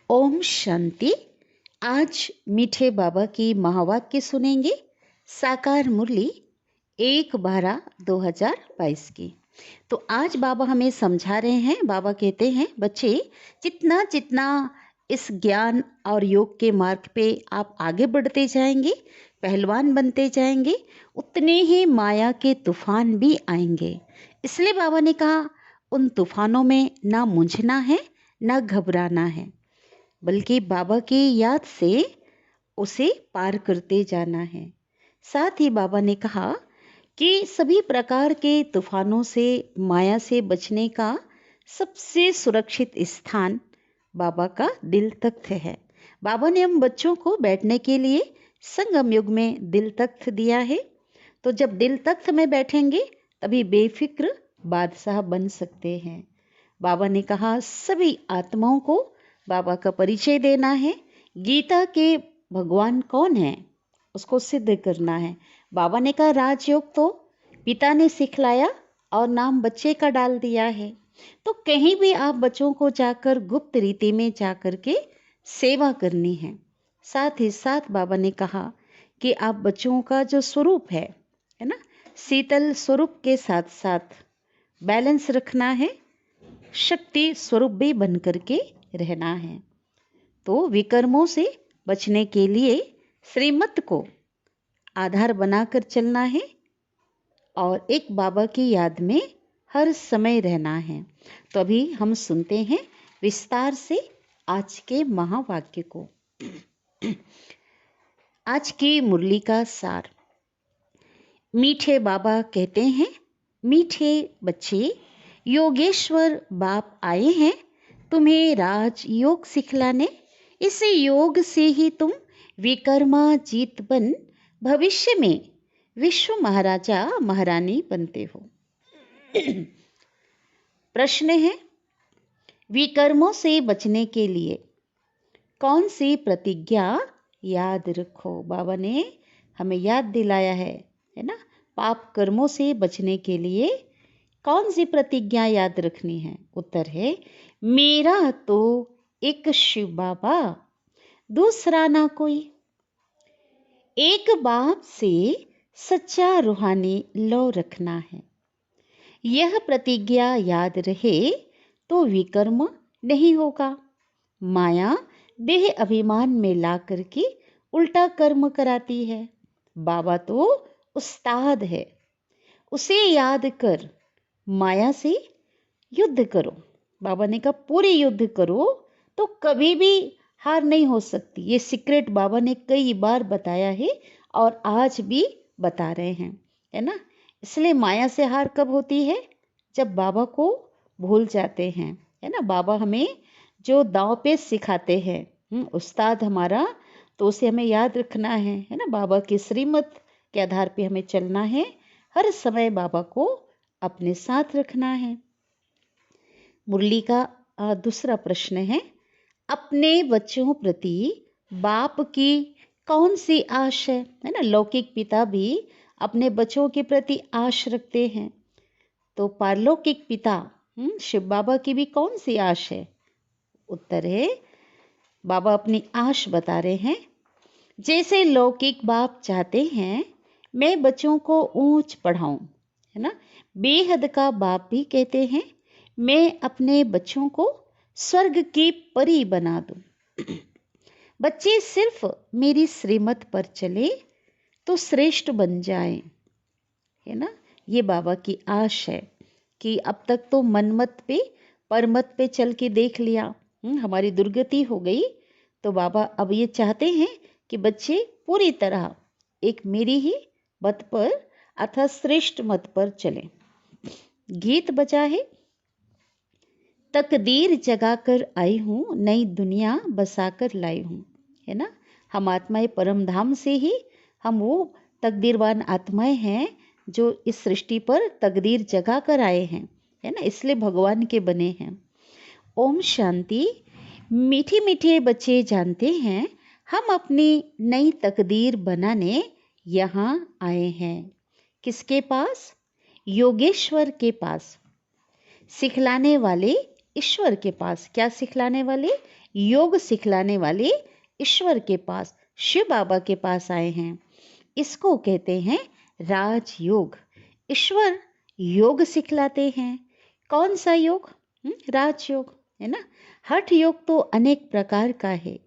ओम शांति। आज मीठे बाबा की महावाक्य सुनेंगे। साकार मुरली 1/12/2022 की। तो आज बाबा हमें समझा रहे हैं। बाबा कहते हैं, बच्चे जितना जितना इस ज्ञान और योग के मार्ग पे आप आगे बढ़ते जाएंगे, पहलवान बनते जाएंगे, उतने ही माया के तूफान भी आएंगे। इसलिए बाबा ने कहा, उन तूफानों में ना मुंझना है, ना घबराना है, बल्कि बाबा की याद से उसे पार करते जाना है। साथ ही बाबा ने कहा कि सभी प्रकार के तूफानों से, माया से बचने का सबसे सुरक्षित स्थान बाबा का दिल तख्त है। बाबा ने हम बच्चों को बैठने के लिए संगम युग में दिल तख्त दिया है। तो जब दिल तख्त में बैठेंगे तभी बेफिक्र बादशाह बन सकते हैं। बाबा ने कहा, सभी आत्माओं को बाबा का परिचय देना है। गीता के भगवान कौन है उसको सिद्ध करना है। बाबा ने कहा, राजयोग तो पिता ने सिखलाया और नाम बच्चे का डाल दिया है। तो कहीं भी आप बच्चों को जाकर गुप्त रीति में जाकर के सेवा करनी है। साथ ही साथ बाबा ने कहा कि आप बच्चों का जो स्वरूप है ना, शीतल स्वरूप के साथ साथ बैलेंस रखना है, शक्ति स्वरूप भी बन करके रहना है। तो विकर्मों से बचने के लिए श्रीमत को आधार बनाकर चलना है और एक बाबा की याद में हर समय रहना है। तो अभी हम सुनते हैं विस्तार से आज के महावाक्य को। आज की मुरली का सार। मीठे बाबा कहते हैं, मीठे बच्चे, योगेश्वर बाप आए हैं तुम्हें राज योग सिखलाने। इस योग से ही तुम विकर्मा जीत बन भविष्य में विश्व महाराजा महारानी बनते हो। प्रश्न है, विकर्मों से बचने के लिए कौन सी प्रतिज्ञा याद रखो। बाबा ने हमें याद दिलाया है ना। पाप कर्मों से बचने के लिए कौन सी प्रतिज्ञा याद रखनी है। उत्तर है, मेरा तो एक शिव बाबा, दूसरा ना कोई। एक बाप से सच्चा रूहानी लौ रखना है। यह प्रतिज्ञा याद रहे तो विकर्म नहीं होगा। माया देह अभिमान में ला करके उल्टा कर्म कराती है। बाबा तो उस्ताद है, उसे याद कर माया से युद्ध करो। बाबा ने कहा, पूरी युद्ध करो तो कभी भी हार नहीं हो सकती। ये सीक्रेट बाबा ने कई बार बताया है और आज भी बता रहे हैं, है ना। इसलिए माया से हार कब होती है? जब बाबा को भूल जाते हैं, है ना। बाबा हमें जो दांव पे सिखाते हैं, उस्ताद हमारा, तो उसे हमें याद रखना है ना। बाबा की श्रीमत के आधार पे हमें चलना है। हर समय बाबा को अपने साथ रखना है। मुरली का दूसरा प्रश्न है, अपने बच्चों प्रति बाप की कौन सी आश है ना। लौकिक पिता भी अपने बच्चों के प्रति आश रखते हैं, तो पारलौकिक पिता शिव बाबा की भी कौन सी आश है। उत्तर है, बाबा अपनी आश बता रहे हैं। जैसे लौकिक बाप चाहते हैं मैं बच्चों को ऊंच पढ़ाऊं, है ना। बेहद का बाप भी कहते हैं मैं अपने बच्चों को स्वर्ग की परी बना दूं। बच्चे सिर्फ मेरी श्रीमत पर चले तो श्रेष्ठ बन जाएं, है ना। ये बाबा की आश है कि अब तक तो मनमत पे परमत पे चल के देख लिया, हमारी दुर्गति हो गई। तो बाबा अब ये चाहते हैं कि बच्चे पूरी तरह एक मेरी ही मत पर अर्थात श्रेष्ठ मत पर चले। गीत बजा है, तकदीर जगाकर आई हूँ, नई दुनिया बसाकर लाई हूँ, है ना। हम आत्माएं परम धाम से ही, हम वो तकदीरवान आत्माएं हैं जो इस सृष्टि पर तकदीर जगा कर आए हैं, है ना। इसलिए भगवान के बने हैं। ओम शांति। मीठे मीठे बच्चे जानते हैं हम अपनी नई तकदीर बनाने यहाँ आए हैं। किसके पास? योगेश्वर के पास। सिखलाने वाले ईश्वर के पास। क्या सिखलाने वाले? योग सिखलाने वाले ईश्वर के पास, शिव बाबा के पास आए हैं। इसको कहते हैं राजयोग। ईश्वर योग सिखलाते हैं। कौन सा योग? राजयोग, है ना। हठ योग तो अनेक प्रकार का है,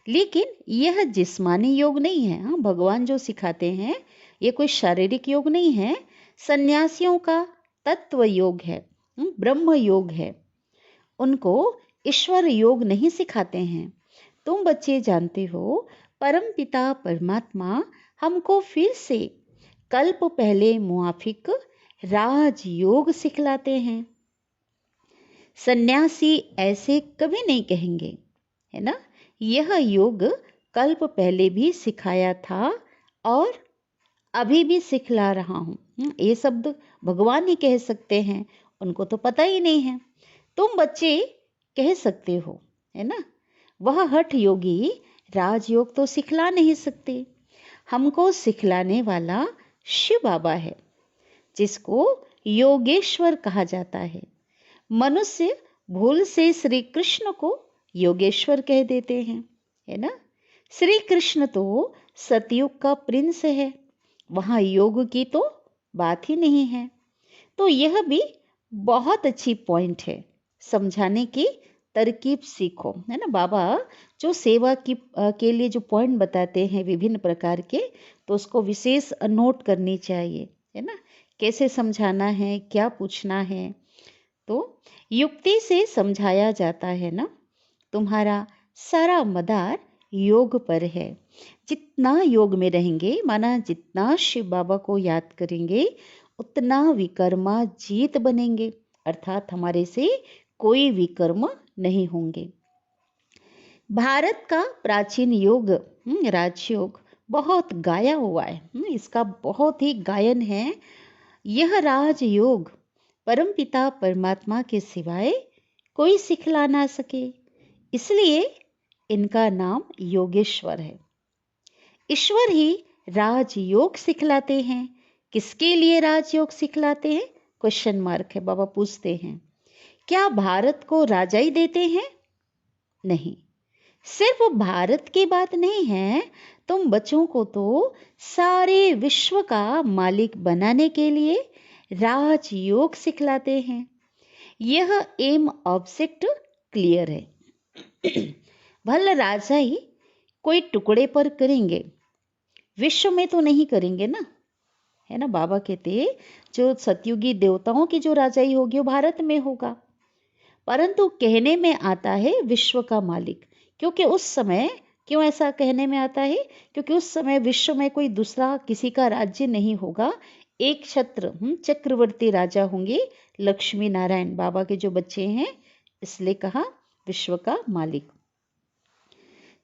लेकिन यह जिस्मानी योग नहीं है। हाँ, भगवान जो सिखाते हैं ये कोई शारीरिक योग नहीं है, सन्यासियों का तत्व योग है, ब्रह्म योग है। उनको ईश्वर योग नहीं सिखाते हैं। तुम बच्चे जानते हो, परमपिता परमात्मा हमको फिर से कल्प पहले मुआफिक राजयोग सिखलाते हैं। सन्यासी ऐसे कभी नहीं कहेंगे, है ना। यह योग कल्प पहले भी सिखाया था और अभी भी सिखला रहा हूँ। ये शब्द भगवान ही कह सकते हैं, उनको तो पता ही नहीं है। तुम बच्चे कह सकते हो, है ना। वह हठ योगी राजयोग तो सिखला नहीं सकते। हमको सिखलाने वाला शिव बाबा है, जिसको योगेश्वर कहा जाता है। मनुष्य भूल से श्री कृष्ण को योगेश्वर कह देते हैं, है ना। श्री कृष्ण तो सतयुग का प्रिंस है, वहाँ योग की तो बात ही नहीं है। तो यह भी बहुत अच्छी पॉइंट है, समझाने की तरकीब सीखो, है ना। बाबा जो सेवा की के लिए जो पॉइंट बताते हैं विभिन्न प्रकार के, तो उसको विशेष नोट करनी चाहिए, है ना। कैसे समझाना है, क्या पूछना है, तो युक्ति से समझाया जाता है ना। तुम्हारा सारा मदार योग पर है। जितना योग में रहेंगे, माना जितना शिव बाबा को याद करेंगे, उतना विकर्मा जीत बनेंगे, अर्थात हमारे से कोई विकर्म नहीं होंगे। भारत का प्राचीन योग राजयोग बहुत गाया हुआ है, इसका बहुत ही गायन है। यह राजयोग परमपिता परमात्मा के सिवाय कोई सिखला ना सके, इसलिए इनका नाम योगेश्वर है। ईश्वर ही राजयोग सिखलाते हैं। किसके लिए राजयोग सिखलाते हैं? क्वेश्चन मार्क है। बाबा पूछते हैं, क्या भारत को राजा ही देते हैं? नहीं, सिर्फ भारत की बात नहीं है। तुम बच्चों को तो सारे विश्व का मालिक बनाने के लिए राजयोग सिखलाते हैं। यह एम ऑब्जेक्ट क्लियर है। भला राजा ही कोई टुकड़े पर करेंगे, विश्व में तो नहीं करेंगे ना, है ना। बाबा कहते जो सतयुगी देवताओं की जो राजाई होगी वो भारत में होगा, परंतु कहने में आता है विश्व का मालिक। क्योंकि उस समय, क्यों ऐसा कहने में आता है? क्योंकि उस समय विश्व में कोई दूसरा किसी का राज्य नहीं होगा, एक छत्र चक्रवर्ती राजा होंगे, लक्ष्मी नारायण बाबा के जो बच्चे हैं, इसलिए कहा विश्व का मालिक।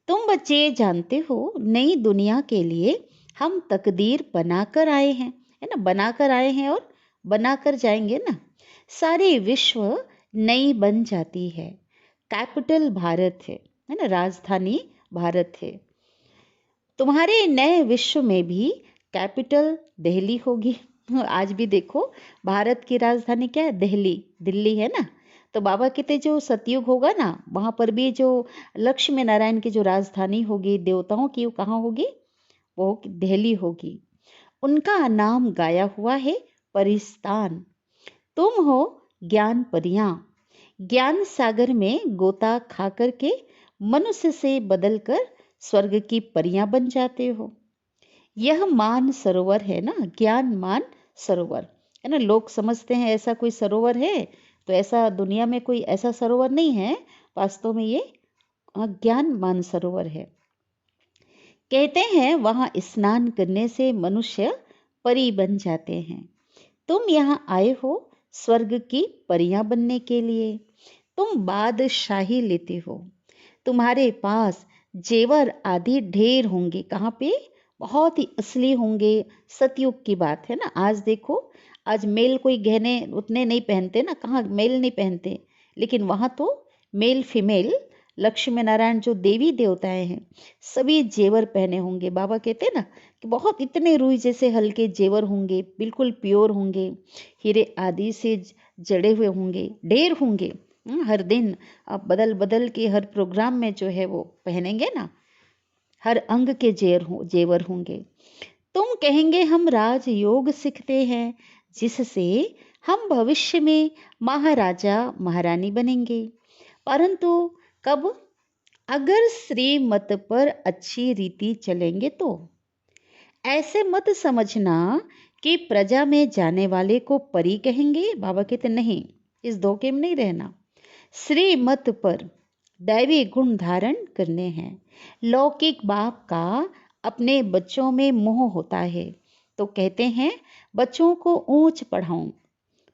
तुम बच्चे जानते हो, नई दुनिया के लिए हम तकदीर बनाकर आए हैं, है ना। बनाकर आए हैं और बनाकर जाएंगे ना। सारे विश्व नई बन जाती है। कैपिटल भारत है ना, राजधानी भारत है। तुम्हारे नए विश्व में भी कैपिटल दिल्ली होगी। आज भी देखो, भारत की राजधानी क्या है? दिल्ली, दिल्ली है ना। तो बाबा कहते जो सतयुग होगा ना, वहां पर भी जो लक्ष्मी नारायण की जो राजधानी होगी देवताओं की, वो कहाँ होगी? वो दिल्ली होगी। उनका नाम गाया हुआ है परिस्तान। तुम हो ज्ञान परियां, ज्ञान सागर में गोता खा करके मनुष्य से बदलकर स्वर्ग की परियां बन जाते हो। यह मान सरोवर है ना, ज्ञान मान सरोवर, है ना। लोग समझते हैं ऐसा कोई सरोवर है, तो ऐसा दुनिया में कोई ऐसा सरोवर नहीं है। वास्तव में ये ज्ञान मान सरोवर है। कहते हैं वहां स्नान करने से मनुष्य परी बन जाते हैं। तुम यहाँ आए हो स्वर्ग की परियां बनने के लिए। तुम बादशाही लेते हो, तुम्हारे पास जेवर आदि ढेर होंगे। कहाँ पे? बहुत ही असली होंगे। सतयुग की बात है ना। आज देखो, आज मेल कोई गहने उतने नहीं पहनते ना, कहाँ मेल नहीं पहनते, लेकिन वहाँ तो मेल फीमेल लक्ष्मी नारायण जो देवी देवताएं हैं, सभी जेवर पहने होंगे। बाबा कहते हैं ना कि बहुत इतने रुई जैसे हल्के जेवर होंगे, बिल्कुल प्योर होंगे, हीरे आदि से जड़े हुए होंगे, ढेर होंगे। हर दिन आप बदल बदल के हर प्रोग्राम में जो है वो पहनेंगे ना, हर अंग के जेवर होंगे। तुम कहेंगे हम राजयोग सीखते हैं, जिससे हम भविष्य में महाराजा महारानी बनेंगे। परंतु कब? अगर श्रीमत पर अच्छी रीति चलेंगे तो। ऐसे मत समझना कि प्रजा में जाने वाले को परी कहेंगे। बाबा कहते नहीं, इस धोखे में नहीं रहना। श्रीमत पर दैवी गुण धारण करने हैं। लौकिक बाप का अपने बच्चों में मोह होता है, तो कहते हैं बच्चों को ऊंच पढ़ाऊं।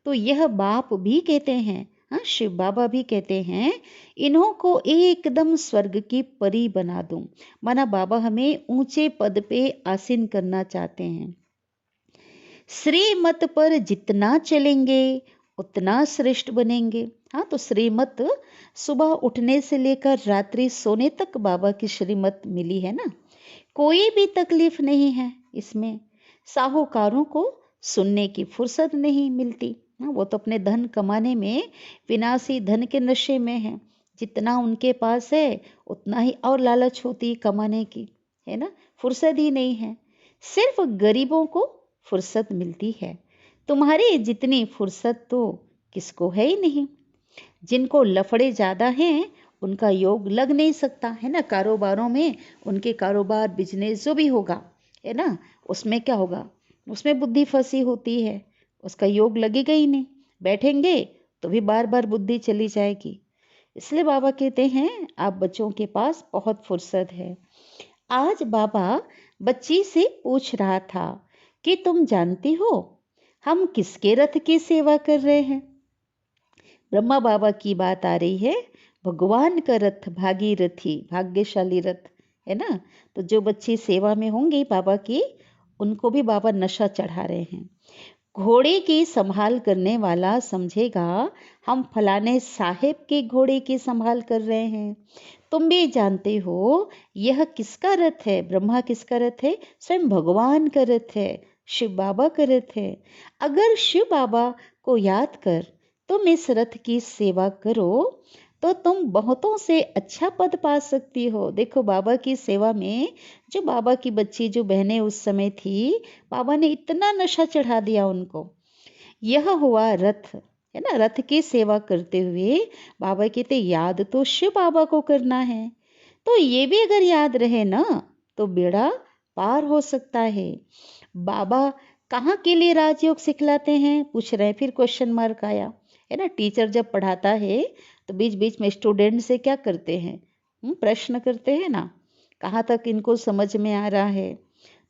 तो यह बाप भी कहते हैं, हाँ शिव बाबा भी कहते हैं, इन्हों को एकदम स्वर्ग की परी बना दूं। माना बाबा हमें ऊंचे पद पे आसीन करना चाहते हैं। श्रीमत पर जितना चलेंगे उतना श्रेष्ठ बनेंगे। हाँ, तो श्रीमत सुबह उठने से लेकर रात्रि सोने तक बाबा की श्रीमत मिली है ना, कोई भी तकलीफ नहीं है इसमें। साहूकारों को सुनने की फुर्सत नहीं मिलती। वो तो अपने धन कमाने में विनाशी धन के नशे में है। जितना उनके पास है उतना ही और लालच होती कमाने की, है ना, फुर्सत ही नहीं है। सिर्फ गरीबों को फुर्सत मिलती है। तुम्हारी जितनी फुर्सत तो किसको है ही नहीं। जिनको लफड़े ज़्यादा हैं उनका योग लग नहीं सकता, है ना। कारोबारों में उनके कारोबार बिजनेस जो भी होगा, है ना, उसमें क्या होगा, उसमें बुद्धि फंसी होती है, उसका योग लगेगा ही नहीं। बैठेंगे तो भी बार बार बुद्धि चली जाएगी। इसलिए बाबा कहते हैं आप बच्चों के पास बहुत फुर्सत है। आज बाबा बच्ची से पूछ रहा था कि तुम जानती हो हम किसके रथ की सेवा कर रहे हैं? ब्रह्मा बाबा की बात आ रही है। भगवान का रथ भागीरथी, भाग्यशाली रथ, है ना। तो जो बच्चे सेवा में होंगे बाबा की, उनको भी बाबा नशा चढ़ा रहे हैं। घोड़े की संभाल करने वाला समझेगा हम फलाने साहेब के घोड़े की संभाल कर रहे हैं। तुम भी जानते हो यह किसका रथ है? ब्रह्मा किसका रथ है? स्वयं भगवान का रथ है, शिव बाबा का रथ है। अगर शिव बाबा को याद कर तुम इस रथ की सेवा करो तो तुम बहुतों से अच्छा पद पा सकती हो। देखो बाबा की सेवा में जो बाबा की बच्ची जो बहनें उस समय थी, बाबा ने इतना नशा चढ़ा दिया उनको। यह हुआ रथ, है ना। रथ की सेवा करते हुए बाबा कहते याद तो शिव बाबा को करना है। तो ये भी अगर याद रहे ना तो बेड़ा पार हो सकता है। बाबा कहाँ के लिए राजयोग सिखलाते हैं, पूछ रहे हैं। फिर क्वेश्चन मार्क आया, है ना। टीचर जब पढ़ाता है तो बीच बीच में स्टूडेंट से क्या करते हैं, प्रश्न करते हैं ना, कहाँ तक इनको समझ में आ रहा है।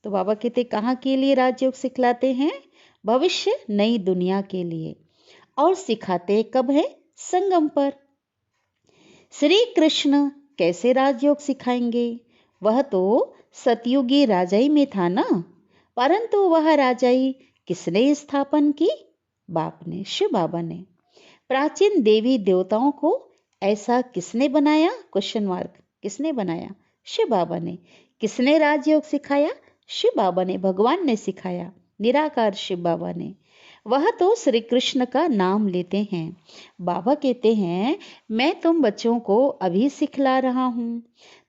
तो बाबा कहते कहाँ के लिए राजयोग सिखलाते हैं? भविष्य नई दुनिया के लिए। और सिखाते कब है? संगम पर। श्री कृष्ण कैसे राजयोग सिखाएंगे? वह तो सतयुगी राजाई में था ना, परंतु वह राजाई किसने स्थापन की? बाप ने, शिव बाबा ने। प्राचीन देवी देवताओं को ऐसा किसने बनाया? Question mark. किसने बनाया? शिव बाबा ने। किसने राजयोग सिखाया? शिव बाबा ने, भगवान ने सिखाया, निराकार शिव बाबा ने। वह तो श्री कृष्ण का नाम लेते हैं। बाबा कहते हैं मैं तुम बच्चों को अभी सिखला रहा हूँ।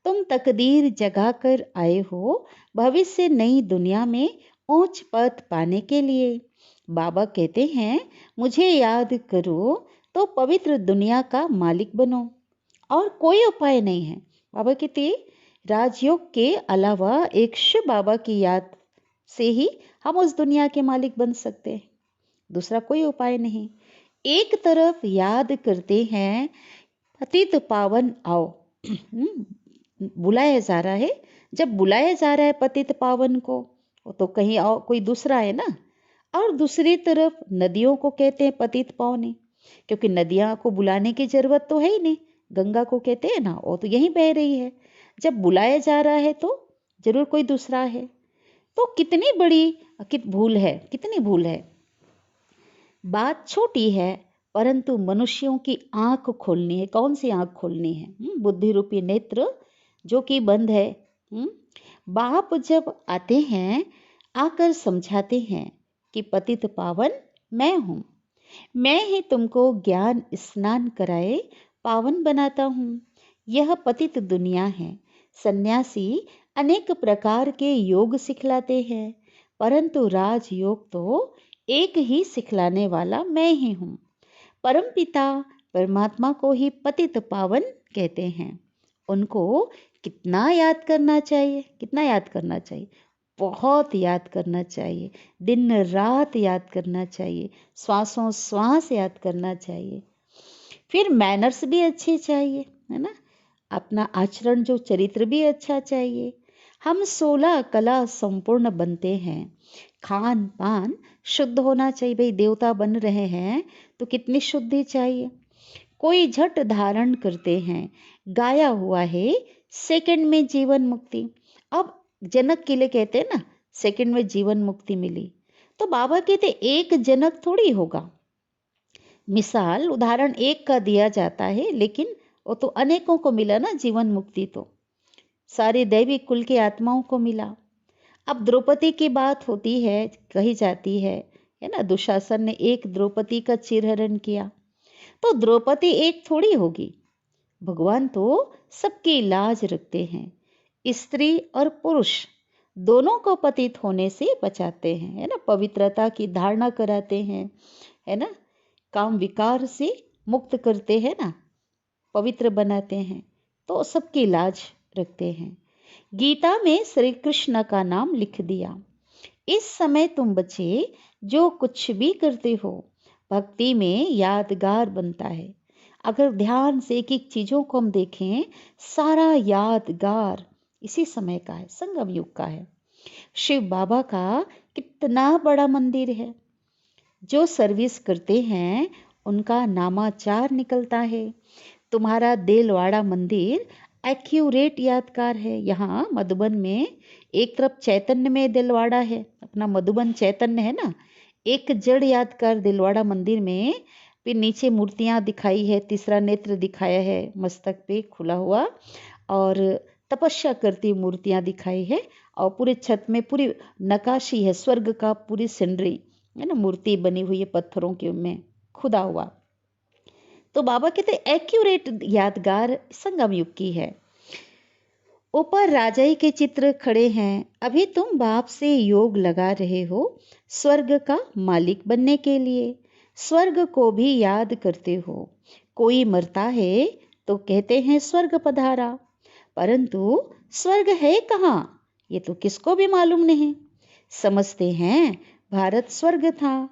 तुम तकदीर जगा कर आए हो भविष्य नई दुनिया में ऊंच पद पाने के लिए। बाबा कहते हैं मुझे याद करो तो पवित्र दुनिया का मालिक बनो, और कोई उपाय नहीं है। बाबा कहते राजयोग के अलावा एक शिव बाबा की याद से ही हम उस दुनिया के मालिक बन सकते हैं, दूसरा कोई उपाय नहीं। एक तरफ याद करते हैं पतित पावन आओ, बुलाया जा रहा है। जब बुलाया जा रहा है पतित पावन को, वो तो कहीं और कोई दूसरा है ना। और दूसरी तरफ नदियों को कहते हैं पतित पावनी, क्योंकि नदियां को बुलाने की जरूरत तो है ही नहीं। गंगा को कहते हैं ना, वो तो यहीं बह रही है। जब बुलाया जा रहा है तो जरूर कोई दूसरा है। तो कितनी बड़ी भूल है, कितनी भूल है। बात छोटी है, परंतु मनुष्यों की आंख खोलनी है। कौन सी आंख खोलनी है? बुद्धि रूपी नेत्र जो कि बंद है। बाप जब आते हैं आकर समझाते हैं कि पतित पावन मैं हूँ। मैं ही तुमको ज्ञान स्नान कराए पावन बनाता हूँ। यह पतित दुनिया है। सन्यासी अनेक प्रकार के योग सिखलाते हैं, परंतु राजयोग तो एक ही सिखलाने वाला मैं ही हूँ। परमपिता परमात्मा को ही पतित पावन कहते हैं। उनको कितना याद करना चाहिए, कितना याद करना चाहिए, बहुत याद करना चाहिए, दिन रात याद करना चाहिए, श्वासों श्वास याद करना चाहिए। फिर मैनर्स भी अच्छे चाहिए, है ना, अपना आचरण जो चरित्र भी अच्छा चाहिए। हम 16 कला संपूर्ण बनते हैं। खान पान शुद्ध होना चाहिए। भाई देवता बन रहे हैं तो कितनी शुद्धि चाहिए। कोई झट धारण करते हैं, गाया हुआ है सेकंड में जीवन मुक्ति। अब जनक के लिए कहते हैं ना, सेकंड में जीवन मुक्ति मिली, तो बाबा कहते एक जनक थोड़ी होगा। मिसाल उदाहरण एक का दिया जाता है, लेकिन वो तो अनेकों को मिला ना जीवन मुक्ति, तो सारे दैवी कुल के आत्माओं को मिला। अब द्रौपदी की बात होती है, कही जाती है ना, दुशासन ने एक द्रौपदी का चिरहरण किया, तो द्रौपदी एक थोड़ी होगी। भगवान तो सबकी लाज रखते हैं। स्त्री और पुरुष दोनों को पतित होने से बचाते हैं, है ना, पवित्रता की धारणा कराते हैं, है ना, काम विकार से मुक्त करते हैं ना, पवित्र बनाते हैं, तो सबकी लाज रखते हैं। गीता में श्री कृष्ण का नाम लिख दिया। इस समय तुम बच्चे जो कुछ भी करते हो भक्ति में यादगार बनता है। अगर ध्यान से एक एक चीजों को हम देखें, सारा यादगार इसी समय का है, संगम युग का है। शिव बाबा का कितना बड़ा मंदिर है। जो सर्विस करते हैं उनका नामाचार निकलता है। तुम्हारा देलवाड़ा मंदिर एक्यूरेट यादगार है। यहाँ मधुबन में एक तरफ चैतन्य में दिलवाड़ा है, अपना मधुबन चैतन्य है ना, एक जड़ यादगार दिलवाड़ा मंदिर में, फिर नीचे मूर्तियां दिखाई है, तीसरा नेत्र दिखाया है मस्तक पे खुला हुआ, और तपस्या करती मूर्तियां दिखाई है, और पूरे छत में पूरी नकाशी है स्वर्ग का, पूरी सीनरी है ना, मूर्ति बनी हुई है पत्थरों के में खुदा हुआ। तो बाबा कहते एक्यूरेट यादगार संगम युग की है। ऊपर राजाई के चित्र खड़े हैं। अभी तुम बाप से योग लगा रहे हो स्वर्ग का मालिक बनने के लिए। स्वर्ग को भी याद करते हो। कोई मरता है तो कहते हैं स्वर्ग पधारा, परंतु स्वर्ग है कहाँ ये तो किसको भी मालूम नहीं। समझते हैं भारत स्वर्ग था,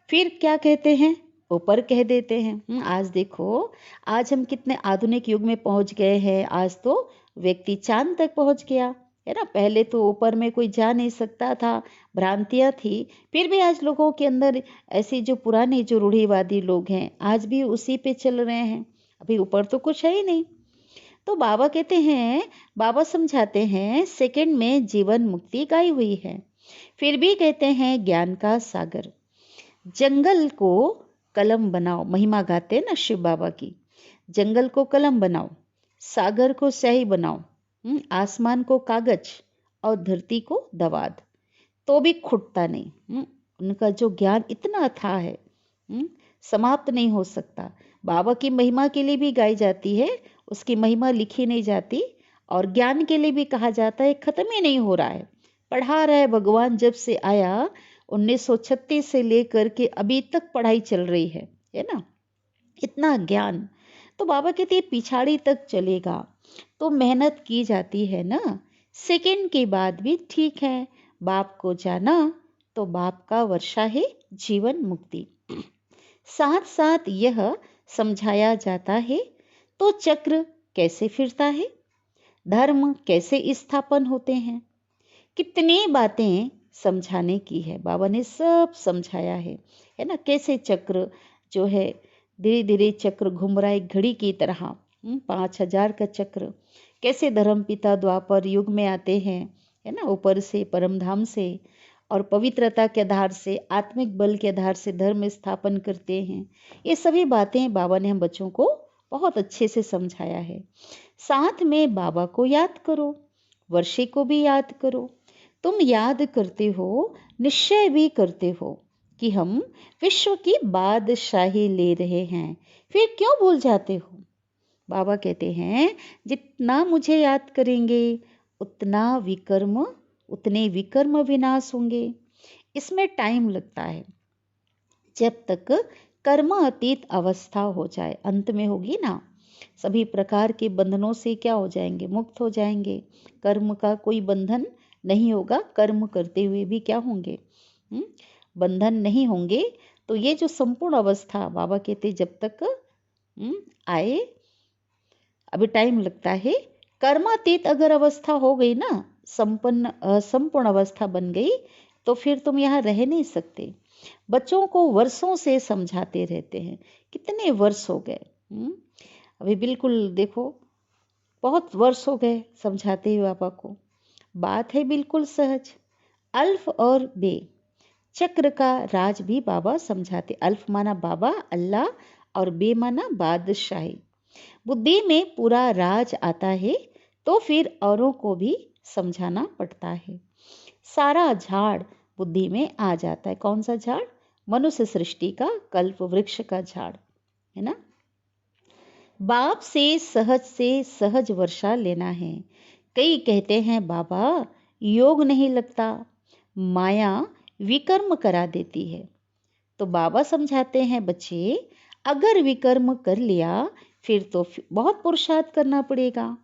फिर क्या कहते हैं ऊपर कह देते हैं। आज देखो, आज हम कितने आधुनिक युग में पहुंच गए हैं। आज तो व्यक्ति चांद तक पहुंच गया है ना। पहले तो ऊपर में कोई जा नहीं सकता था, भ्रांतियां थी। फिर भी आज लोगों के अंदर ऐसी जो पुराने जो रूढ़िवादी लोग हैं आज भी उसी पे चल रहे हैं। अभी ऊपर तो कुछ है ही नहीं। तो बाबा कहते हैं, बाबा समझाते हैं सेकंड में जीवन मुक्ति गाई हुई है। फिर भी कहते हैं ज्ञान का सागर। जंगल को कलम बनाओ, महिमा गाते ना शिव बाबा की। जंगल को कलम बनाओ, सागर को स्याही बनाओ, आसमान को कागज और धरती को दवाद, तो भी खुटता नहीं। उनका जो ज्ञान इतना अथाह है, समाप्त नहीं हो सकता। बाबा की महिमा के लिए भी गाई जाती है, उसकी महिमा लिखी नहीं जाती। और ज्ञान के लिए भी कहा जाता है खत्म ही नहीं हो रहा है, पढ़ा रहा है भगवान। जब से आया 1936 से लेकर के अभी तक पढ़ाई चल रही है ना, इतना ज्ञान। तो बाबा कहते हैं पिछाड़ी तक चलेगा तो मेहनत की जाती है ना। सेकंड के बाद भी ठीक है, बाप को जाना तो बाप का वर्षा है जीवन मुक्ति। साथ साथ यह समझाया जाता है तो चक्र कैसे फिरता है, धर्म कैसे स्थापन होते हैं। कितनी बातें समझाने की है, बाबा ने सब समझाया है ना। कैसे चक्र जो है धीरे धीरे चक्र घूम रहा है घड़ी की तरह, 5000 का चक्र। कैसे धर्म पिता द्वापर युग में आते हैं, है ना, ऊपर से परम धाम से, और पवित्रता के आधार से आत्मिक बल के आधार से धर्म स्थापन करते हैं। ये सभी बातें बाबा ने हम बच्चों को बहुत अच्छे से समझाया है। साथ में बाबा को याद करो, वर्षे को भी याद करो। तुम याद करते हो, निश्चय भी करते हो, कि हम विश्व की बादशाही ले रहे हैं, फिर क्यों भूल जाते हो? बाबा कहते हैं जितना मुझे याद करेंगे उतने विकर्म विनाश होंगे। इसमें टाइम लगता है, जब तक कर्म अतीत अवस्था हो जाए, अंत में होगी ना, सभी प्रकार के बंधनों से क्या हो जाएंगे, मुक्त हो जाएंगे। कर्म का कोई बंधन नहीं होगा, कर्म करते हुए भी क्या होंगे, बंधन नहीं होंगे। तो ये जो संपूर्ण अवस्था बाबा कहते जब तक आए, अभी टाइम लगता है। कर्मातीत अगर अवस्था हो गई ना, संपूर्ण अवस्था बन गई, तो फिर तुम यहाँ रह नहीं सकते। बच्चों को वर्षों से समझाते रहते हैं, कितने वर्ष हो गए, अभी बिल्कुल देखो बहुत वर्ष हो गए समझाते हुए पापा को। बात है बिल्कुल सहज। अल्फ और बे चक्र का राज भी बाबा समझाते। अल्फ माना बाबा अल्लाह और बे माना बादशाही। बुद्धि में पूरा राज आता है तो फिर औरों को भी समझाना पड़ता है। सारा झाड़ बुद्धि में आ जाता है। कौन सा झाड़? मनुष्य सृष्टि का कल्प वृक्ष का झाड़, है ना। बाप से सहज वर्षा लेना है। कई कहते हैं बाबा योग नहीं लगता, माया विकर्म करा देती है। तो बाबा समझाते हैं बच्चे, अगर विकर्म कर लिया फिर तो बहुत पुरुषार्थ करना पड़ेगा।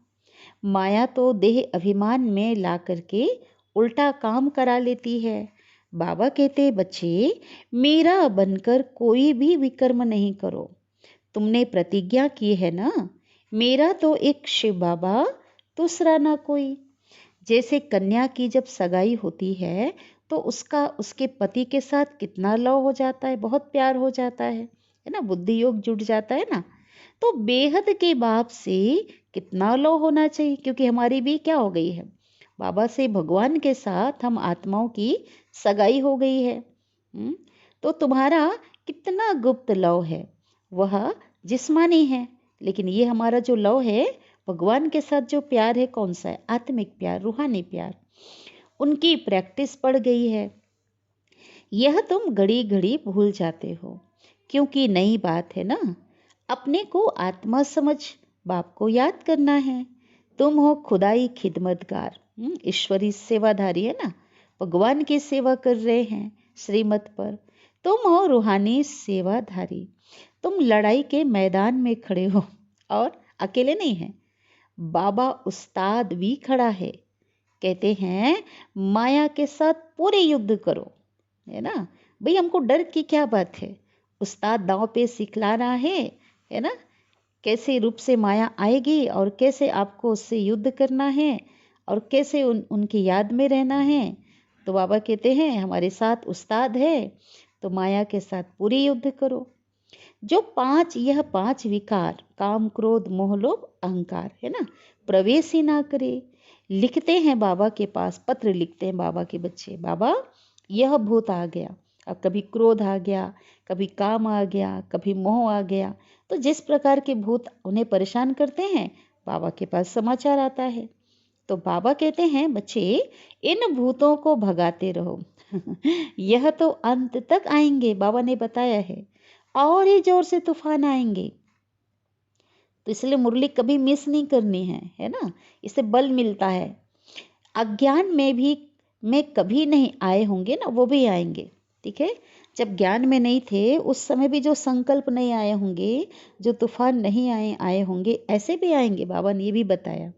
माया तो देह अभिमान में ला करके उल्टा काम करा लेती है। बाबा कहते बच्चे मेरा बनकर कोई भी विकर्म नहीं करो। तुमने प्रतिज्ञा की है ना, मेरा तो एक शिव बाबा, दूसरा ना कोई। जैसे कन्या की जब सगाई होती है तो उसके पति के साथ कितना लव हो जाता है, बहुत प्यार हो जाता है ना, बुद्धि योग जुड़ जाता है ना। तो बेहद के बाप से कितना लव होना चाहिए, क्योंकि हमारी भी क्या हो गई है, बाबा से भगवान के साथ हम आत्माओं की सगाई हो गई है। तो तुम्हारा कितना गुप्त लव है, वह जिस्मानी है, लेकिन ये हमारा जो लव है भगवान के साथ जो प्यार है, कौन सा है? आत्मिक प्यार, रूहानी प्यार। उनकी प्रैक्टिस पड़ गई है। यह तुम घड़ी घड़ी भूल जाते हो, क्योंकि नई बात है ना। अपने को आत्मा समझ बाप को याद करना है। तुम हो खुदाई खिदमतगार, ईश्वरी सेवाधारी है ना, भगवान की सेवा कर रहे हैं श्रीमत पर। तुम हो रूहानी सेवाधारी। तुम लड़ाई के मैदान में खड़े हो और अकेले नहीं हैं, बाबा उस्ताद भी खड़ा है। कहते हैं माया के साथ पूरे युद्ध करो, है ना। भाई हमको डर की क्या बात है, उस्ताद दांव पे सिखला रहा है ना, कैसे रूप से माया आएगी और कैसे आपको उससे युद्ध करना है और कैसे उनकी याद में रहना है। तो बाबा कहते हैं हमारे साथ उस्ताद है, तो माया के साथ पूरी युद्ध करो। जो यह पांच विकार, काम क्रोध मोह लोभ अहंकार, है ना, प्रवेश ही ना करे। लिखते हैं बाबा के पास, पत्र लिखते हैं बाबा के बच्चे, बाबा यह भूत आ गया, अब कभी क्रोध आ गया, कभी काम आ गया, कभी मोह आ गया। तो जिस प्रकार के भूत उन्हें परेशान करते हैं, बाबा के पास समाचार आता है। तो बाबा कहते हैं बच्चे इन भूतों को भगाते रहो यह तो अंत तक आएंगे, बाबा ने बताया है, और ही जोर से तूफान आएंगे। तो इसलिए मुरली कभी मिस नहीं करनी है ना, इससे बल मिलता है। अज्ञान में कभी नहीं आए होंगे ना, वो भी आएंगे, ठीक है। जब ज्ञान में नहीं थे उस समय भी जो संकल्प नहीं आए होंगे, जो तूफान नहीं आए होंगे, ऐसे भी आएंगे, बाबा ने ये भी बताया।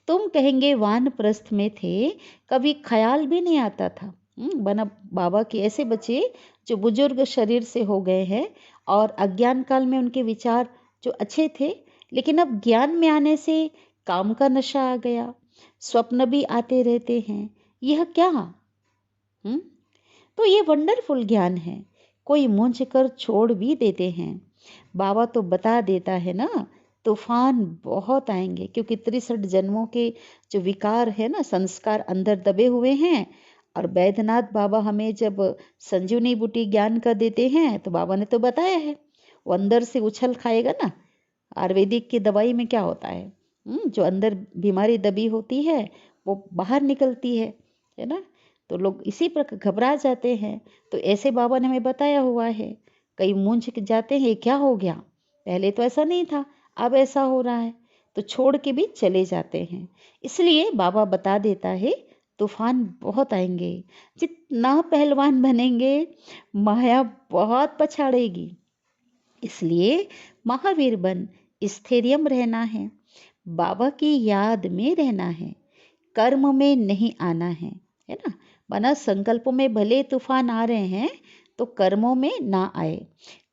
तुम कहेंगे वानप्रस्थ में थे, कभी ख्याल भी नहीं आता था। बना बाबा के ऐसे बच्चे जो बुजुर्ग शरीर से हो गए हैं और अज्ञान काल में उनके विचार जो अच्छे थे, लेकिन अब ज्ञान में आने से काम का नशा आ गया, स्वप्न भी आते रहते हैं। यह क्या? तो ये वंडरफुल ज्ञान है, कोई मूंझ कर छोड़ भी देते हैं। बाबा तो बता देता है ना, तूफान बहुत आएंगे, क्योंकि 63 जन्मों के जो विकार है ना, संस्कार अंदर दबे हुए हैं। और बैद्यनाथ बाबा हमें जब संजीवनी बूटी ज्ञान का देते हैं, तो बाबा ने तो बताया है, वो अंदर से उछल खाएगा ना। आयुर्वेदिक की दवाई में क्या होता है, जो अंदर बीमारी दबी होती है वो बाहर निकलती है ना। तो लोग इसी पर घबरा जाते हैं। तो ऐसे बाबा ने हमें बताया हुआ है। कई मूंझ जाते हैं, क्या हो गया, पहले तो ऐसा नहीं था, अब ऐसा हो रहा है, तो छोड़ के भी चले जाते हैं। इसलिए बाबा बता देता है तूफान बहुत आएंगे, जितना पहलवान बनेंगे माया बहुत पछाड़ेगी। इसलिए महावीर बन स्थैर्यम रहना है, बाबा की याद में रहना है, कर्म में नहीं आना है ना। माना संकल्पों में भले तूफान आ रहे हैं तो कर्मों में ना आए।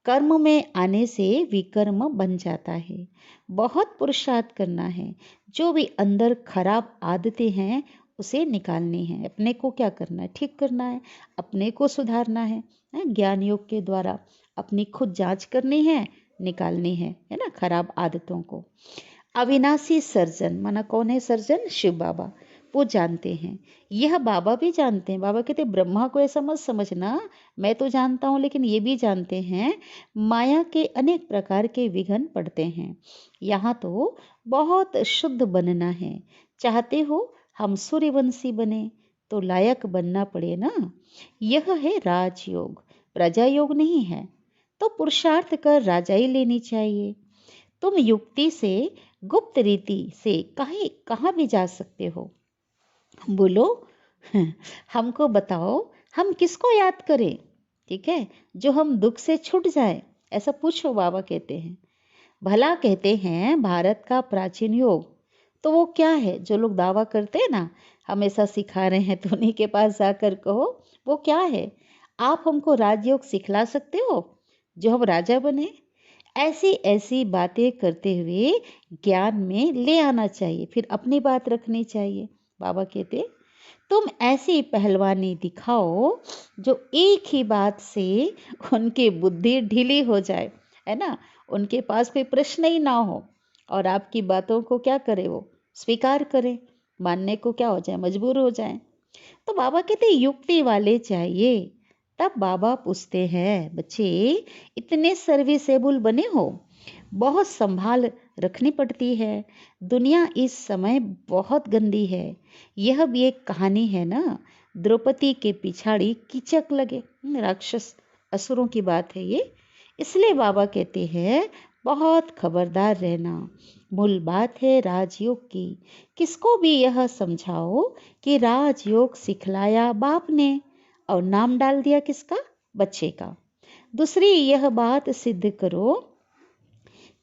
कर्म में आने से विकर्म बन जाता है। बहुत पुरुषार्थ करना है। जो भी अंदर खराब आदतें हैं उसे निकालनी है। अपने को क्या करना है, ठीक करना है, अपने को सुधारना है। ज्ञान योग के द्वारा अपनी खुद जांच करनी है, निकालनी है ना खराब आदतों को। अविनाशी सर्जन, माना कौन है सर्जन, शिव बाबा, वो जानते हैं। यह बाबा भी जानते हैं। बाबा कहते ब्रह्मा को ऐसा मत समझना, मैं तो जानता हूँ, लेकिन ये भी जानते हैं माया के अनेक प्रकार के विघ्न पड़ते हैं। यहाँ तो बहुत शुद्ध बनना है। चाहते हो हम सूर्यवंशी बने तो लायक बनना पड़े ना। यह है राजयोग, प्रजा योग नहीं है। तो पुरुषार्थ कर राजाई लेनी चाहिए। तुम युक्ति से, गुप्त रीति से कहाँ भी जा सकते हो। बोलो हमको बताओ, हम किसको याद करें, ठीक है, जो हम दुख से छूट जाए, ऐसा पूछो। बाबा कहते हैं भला कहते हैं भारत का प्राचीन योग, तो वो क्या है जो लोग दावा करते हैं ना हमेशा सिखा रहे हैं, तो उन्हीं के पास जाकर कहो वो क्या है। आप हमको राजयोग सिखला सकते हो जो हम राजा बने। ऐसी ऐसी बातें करते हुए ज्ञान में ले आना चाहिए, फिर अपनी बात रखनी चाहिए। बाबा कहते तुम ऐसी पहलवानी दिखाओ जो एक ही बात से उनकी बुद्धि ढीली हो जाए, है ना, उनके पास कोई प्रश्न ही ना हो और आपकी बातों को क्या करे, वो स्वीकार करें, मानने को क्या हो जाए, मजबूर हो जाए। तो बाबा कहते युक्ति वाले चाहिए। तब बाबा पूछते हैं बच्चे इतने सर्विसेबल बने हो, बहुत संभाल रखनी पड़ती है। दुनिया इस समय बहुत गंदी है। यह भी एक कहानी है ना, द्रौपदी के पिछाड़ी कीचक लगे, राक्षस असुरों की बात है ये। इसलिए बाबा कहते हैं बहुत खबरदार रहना। मूल बात है राजयोग की। किसको भी यह समझाओ कि राजयोग सिखलाया बाप ने और नाम डाल दिया किसका, बच्चे का। दूसरी यह बात सिद्ध करो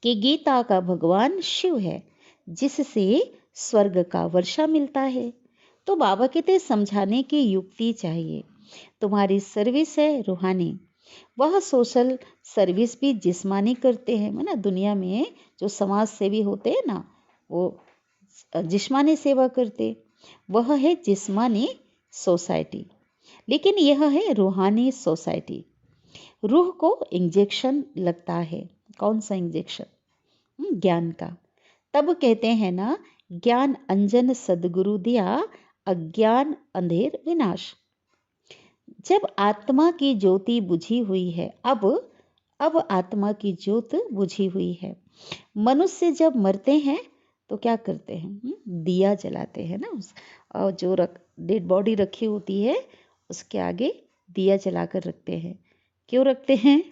कि गीता का भगवान शिव है, जिससे स्वर्ग का वर्षा मिलता है। तो बाबा कहते समझाने की युक्ति चाहिए। तुम्हारी सर्विस है रूहानी, वह सोशल सर्विस भी जिस्मानी करते हैं ना। दुनिया में जो समाज सेवी होते हैं ना, वो जिस्मानी सेवा करते, वह है जिस्मानी सोसाइटी। लेकिन यह है रूहानी सोसाइटी। रूह को इंजेक्शन लगता है। कौन सा इंजेक्शन, ज्ञान का। तब कहते हैं ना ज्ञान अंजन सदगुरु दिया, अज्ञान अंधेर विनाश। जब आत्मा की ज्योति बुझी हुई है, अब आत्मा की ज्योत बुझी हुई है। मनुष्य जब मरते हैं तो क्या करते हैं, दिया जलाते हैं ना। और जो डेड बॉडी रखी होती है उसके आगे दिया जलाकर रखते हैं। क्यों रखते हैं,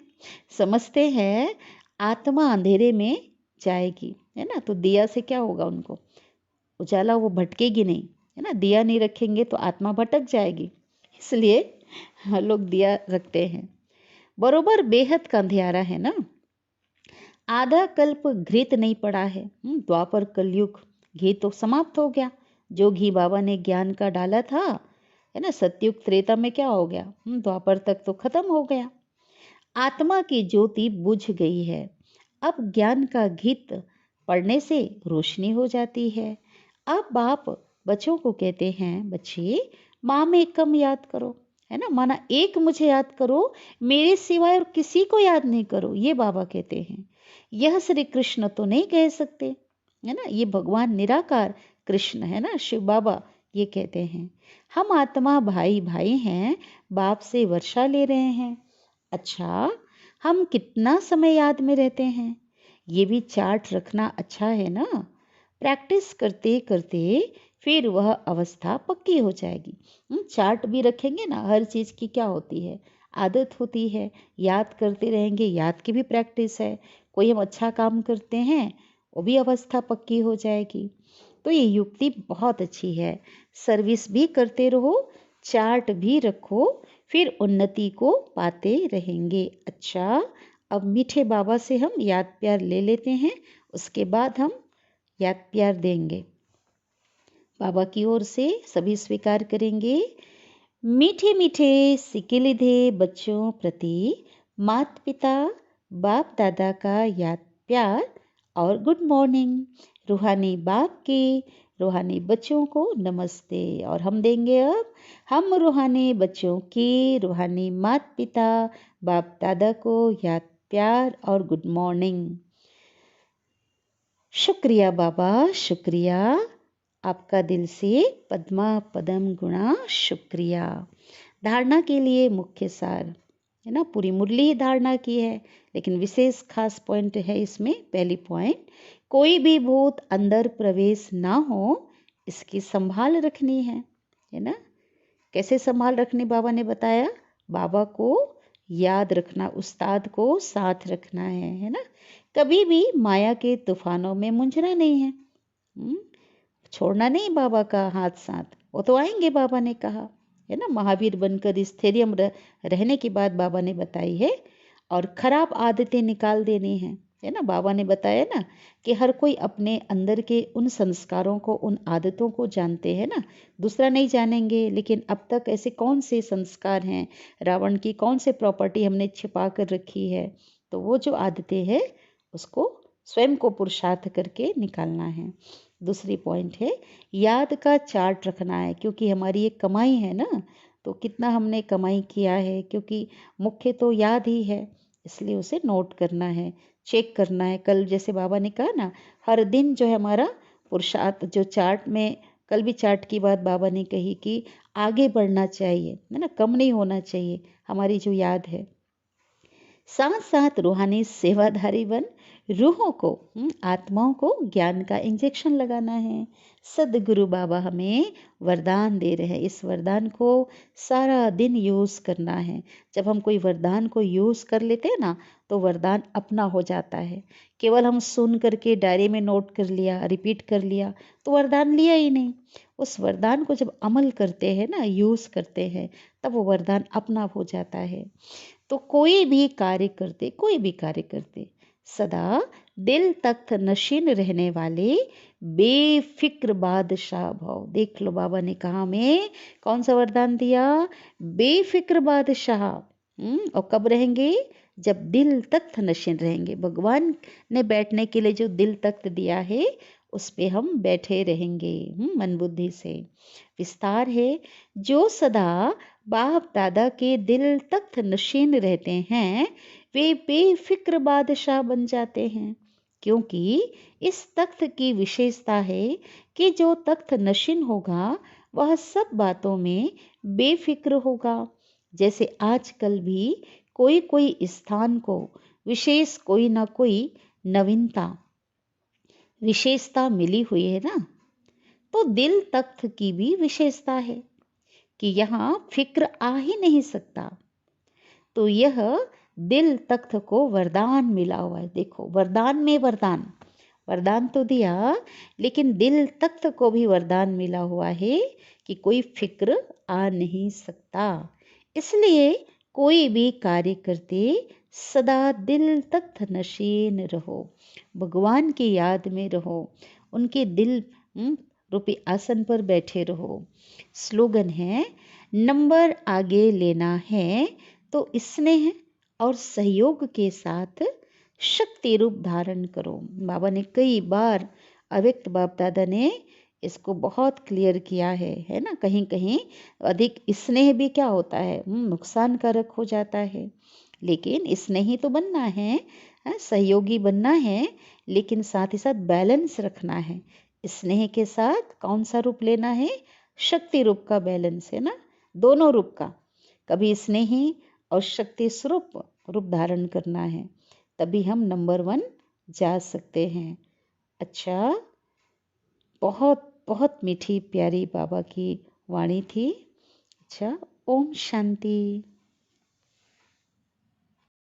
समझते हैं आत्मा अंधेरे में जाएगी, है ना, तो दिया से क्या होगा, उनको उजाला, वो भटकेगी नहीं, है ना। दिया नहीं रखेंगे तो आत्मा भटक जाएगी, इसलिए लोग दिया रखते हैं। बरोबर बेहद का अंधियारा है ना। आधा कल्प घृत नहीं पड़ा है। द्वापर कलयुग घी तो समाप्त हो गया। जो घी बाबा ने ज्ञान का डाला था, है ना, सतयुग त्रेता में क्या हो गया, द्वापर तक तो खत्म हो गया। आत्मा की ज्योति बुझ गई है। अब ज्ञान का घित पड़ने से रोशनी हो जाती है। अब बाप बच्चों को कहते हैं बच्चे माँ में कम याद करो, है ना, माना एक मुझे याद करो, मेरे सिवाय और किसी को याद नहीं करो। ये बाबा कहते हैं। यह श्री कृष्ण तो नहीं कह सकते, है ना, ये भगवान निराकार कृष्ण है ना, शिव बाबा ये कहते हैं। हम आत्मा भाई भाई हैं, बाप से वर्षा ले रहे हैं। अच्छा, हम कितना समय याद में रहते हैं, ये भी चार्ट रखना अच्छा है ना। प्रैक्टिस करते करते फिर वह अवस्था पक्की हो जाएगी। चार्ट भी रखेंगे ना, हर चीज़ की क्या होती है, आदत होती है। याद करते रहेंगे, याद की भी प्रैक्टिस है। कोई हम अच्छा काम करते हैं, वो भी अवस्था पक्की हो जाएगी। तो ये युक्ति बहुत अच्छी है। सर्विस भी करते रहो, चार्ट भी रखो, फिर उन्नति को पाते रहेंगे। अच्छा, अब मीठे बाबा से हम याद प्यार ले लेते हैं, उसके बाद हम याद प्यार देंगे। बाबा की ओर से सभी स्वीकार करेंगे। मीठे मीठे सिकिलिधे बच्चों प्रति माता पिता बाप दादा का याद प्यार और गुड मॉर्निंग। रूहानी बाप के रूहानी बच्चों को नमस्ते। और हम देंगे अब, हम रूहानी बच्चों की रूहानी माता पिता बाप दादा को याद प्यार और गुड मॉर्निंग। शुक्रिया बाबा, शुक्रिया, आपका दिल से पद्मा पदम गुणा शुक्रिया। धारणा के लिए मुख्य सार है ना, पूरी मुरली ही धारणा की है, लेकिन विशेष खास पॉइंट है इसमें। पहली पॉइंट, कोई भी भूत अंदर प्रवेश ना हो, इसकी संभाल रखनी है ना। कैसे संभाल रखनी बाबा ने बताया, बाबा को याद रखना, उस्ताद को साथ रखना है ना। कभी भी माया के तूफानों में मुंझना नहीं है, छोड़ना नहीं बाबा का हाथ साथ। वो तो आएंगे, बाबा ने कहा है ना, महावीर बनकर स्थैर्य रहने की बात बाबा ने बताई है। और खराब आदतें निकाल देनी है ना। बाबा ने बताया ना कि हर कोई अपने अंदर के उन संस्कारों को, उन आदतों को जानते हैं ना, दूसरा नहीं जानेंगे। लेकिन अब तक ऐसे कौन से संस्कार हैं, रावण की कौन से प्रॉपर्टी हमने छिपा कर रखी है, तो वो जो आदतें हैं उसको स्वयं को पुरुषार्थ करके निकालना है। दूसरी पॉइंट है, याद का चार्ट रखना है, क्योंकि हमारी एक कमाई है ना, तो कितना हमने कमाई किया है, क्योंकि मुख्य तो याद ही है, इसलिए उसे नोट करना है, चेक करना है। कल जैसे बाबा ने कहा ना, हर दिन जो है हमारा पुरुषार्थ जो चार्ट में, कल भी चार्ट की बात बाबा ने कही कि आगे बढ़ना चाहिए है ना, कम नहीं होना चाहिए हमारी जो याद है। साथ साथ रूहानी सेवाधारी बन रूहों को, आत्माओं को ज्ञान का इंजेक्शन लगाना है। सदगुरु बाबा हमें वरदान दे रहे हैं, इस वरदान को सारा दिन यूज़ करना है। जब हम कोई वरदान को यूज़ कर लेते हैं ना, तो वरदान अपना हो जाता है। केवल हम सुन करके डायरी में नोट कर लिया, रिपीट कर लिया, तो वरदान लिया ही नहीं। उस वरदान को जब अमल करते हैं ना, यूज़ करते हैं, तब वो वरदान अपना हो जाता है। तो कोई भी कार्य करते सदा दिल तख्त नशीन रहने वाले बेफिक्र बादशाह भाव। देख लो, बाबा ने कहा हमें कौन सा वरदान दिया, बेफिक्र बादशाह। और कब रहेंगे, जब दिल तख्त नशीन रहेंगे। भगवान ने बैठने के लिए जो दिल तख्त दिया है, उस पे हम बैठे रहेंगे मन बुद्धि से। विस्तार है, जो सदा बाप दादा के दिल तख्त नशीन रहते हैं, वे बेफिक्र बादशाह बन जाते हैं। क्योंकि इस तख्त की विशेषता है कि जो तख्त नशीन होगा, वह सब बातों में बेफिक्र होगा। जैसे आजकल भी कोई कोई स्थान को विशेष कोई ना कोई नवीनता, विशेषता मिली हुई है ना, तो दिल तख्त की भी विशेषता है कि यहाँ फिक्र आ ही नहीं सकता। तो यह दिल तख्त को वरदान मिला हुआ है। देखो, वरदान में वरदान, वरदान तो दिया, लेकिन दिल तख्त को भी वरदान मिला हुआ है कि कोई फिक्र आ नहीं सकता। इसलिए कोई भी कार्य करते सदा दिल तख्त नशीन रहो, भगवान की याद में रहो, उनके दिल रूपी आसन पर बैठे रहो। स्लोगन है, नंबर आगे लेना है तो स्नेह और सहयोग के साथ शक्ति रूप धारण करो। बाबा ने कई बार, अव्यक्त बाप दादा ने इसको बहुत क्लियर किया है ना। कहीं कहीं अधिक स्नेह भी क्या होता है, नुकसान कारक हो जाता है। लेकिन स्नेही तो बनना है, सहयोगी बनना है, लेकिन साथ ही साथ बैलेंस रखना है। स्नेह के साथ कौन सा रूप लेना है, शक्ति रूप का बैलेंस है ना, दोनों रूप का। कभी स्नेही और शक्ति स्वरूप रूप धारण करना है, तभी हम नंबर 1 जा सकते हैं। अच्छा, बहुत बहुत मीठी प्यारी बाबा की वाणी थी। अच्छा, ओम शांति।